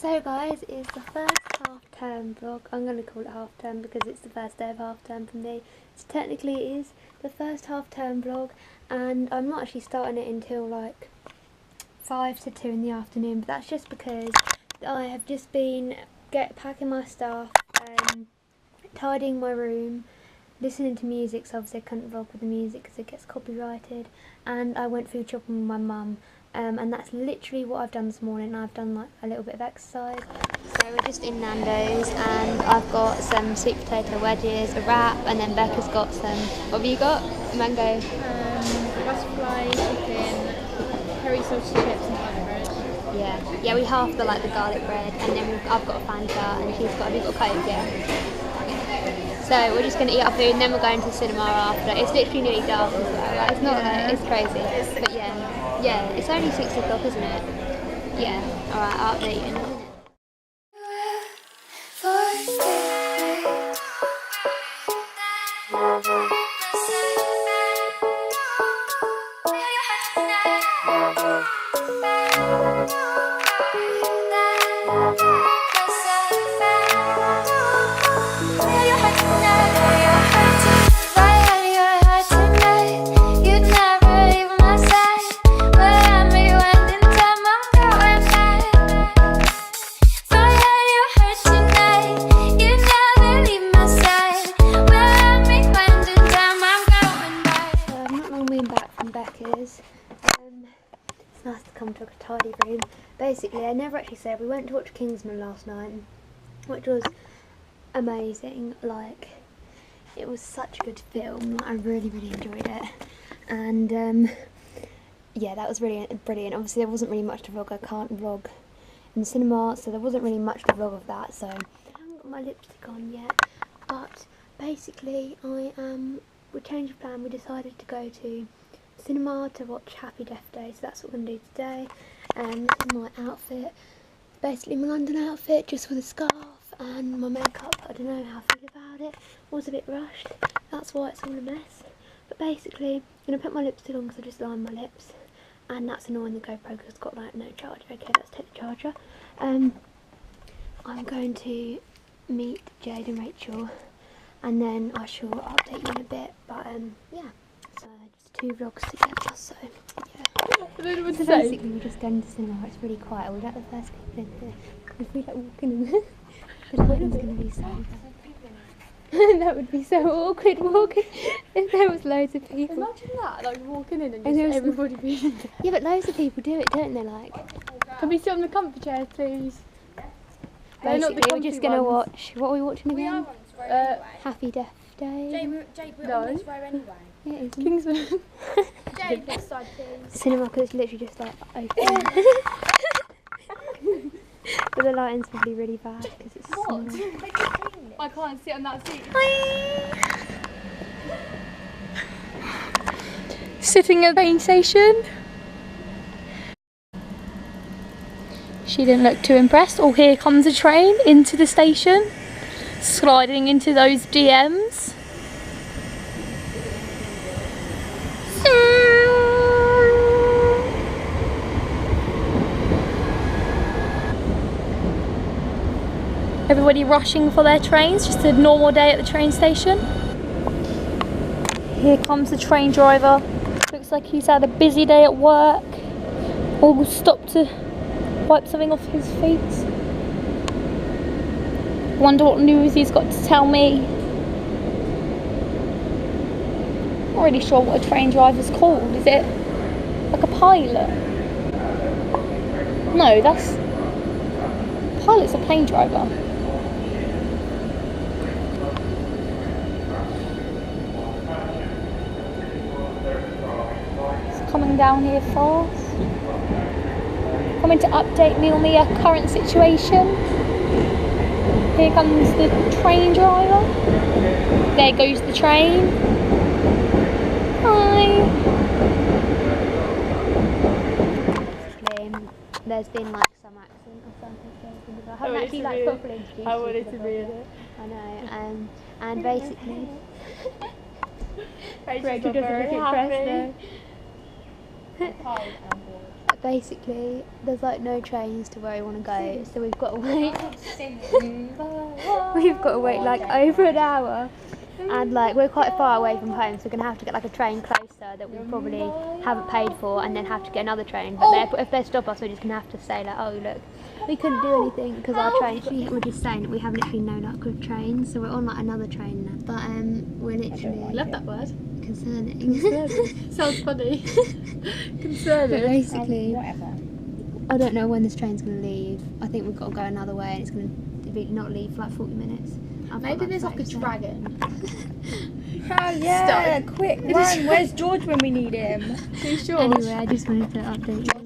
So guys, it's the first half-term vlog. I'm going to call it half-term because it's the first day of half-term for me. So technically it is the first half-term vlog, and I'm not actually starting it until like 5 to 2 in the afternoon, but that's just because I have just been packing my stuff, tidying my room, listening to music, so obviously I couldn't vlog with the music because it gets copyrighted, and I went food shopping with my mum. And that's literally what I've done this morning. I've done like a little bit of exercise. So we're just in Nando's and I've got some sweet potato wedges, a wrap, and then Becca's got some, what have you got? Mango? Butterfly chicken, curry sausage chips and garlic bread. Yeah, we half the garlic bread, and then I've got a Fanta and have you got a Coke? Yeah. So we're just going to eat our food and then we're going to the cinema after. It's literally nearly dark as well. Like, it's not like, it's crazy. But yeah, it's only 6 o'clock, isn't it? Yeah. Alright, I'll update you in a minute. Becca's. It's nice to come to a tidy room. Basically, I never actually said, we went to watch Kingsman last night, which was amazing. Like, it was such a good film. I really enjoyed it, and yeah, that was really brilliant. Obviously, there wasn't really much to vlog. I can't vlog in the cinema, so there wasn't really much to vlog of that. So I haven't got my lipstick on yet, but basically, we changed the plan. We decided to go to cinema to watch Happy Death Day, so that's what we're going to do today. This is my outfit, basically my London outfit, just with a scarf and my makeup. I don't know how I feel about it. It was a bit rushed, that's why it's all a mess. But basically, I'm going to put my lipstick on because I just lined my lips, and that's annoying the GoPro because it's got like no charger. Okay, let's take the charger. I'm going to meet Jade and Rachel, and then I shall update you in a bit. But yeah. 2 vlogs together, so yeah. So basically we're just going to cinema. It's really quiet. We're like the first people in here. If we like walking in there, the lighting's going to be so bad. That would be so awkward walking if there was loads of people. Imagine that, like walking in and just everybody being in there. Yeah, but loads of people do it, don't they? Like, can we sit on the comfy chairs, please? Basically, we're just going to watch. What are we watching again? Happy Death Day. Jade, we're on this row anyway. Yeah, it is. Kingsman. Jade, this side, please. Cinema, because it's literally just like open. But the lighting's probably really bad because it's cinema. I can't sit on that seat. Sitting at the train station. She didn't look too impressed. Oh, here comes a train into the station, sliding into those DMs. Everybody rushing for their trains, just a normal day at the train station. Here comes the train driver. Looks like he's had a busy day at work. All stopped to wipe something off his feet. Wonder what news he's got to tell me. Not really sure what a train driver's called. Is it like a pilot? No, pilot's a plane driver. Coming down here fast. Coming to update me on the current situation. Here comes the train driver. There goes the train. Hi. There's been like some accident or something. I haven't actually like properly introduced you. I wanted to read it. I know. And basically, Rachel doesn't look impressed though. basically, there's like no trains to where we want to go, so we've got to wait. We've got to wait like over an hour, and like we're quite far away from home, so we're gonna have to get like a train closer that we probably haven't paid for, and then have to get another train. But if they stop us, we're just gonna have to say like, oh look, we couldn't do anything because our train. We're just saying that we have literally no luck with trains, so we're on like another train now. But we're literally. I love that word. Concerning. Sounds funny. But Concerning. basically, Whatever. I don't know when this train's going to leave. I think we've got to go another way, and it's going to not leave for like 40 minutes. Maybe there's like a dragon. Oh yeah, quick run. Where's George when we need him? Are you sure? Anyway, I just wanted to update you.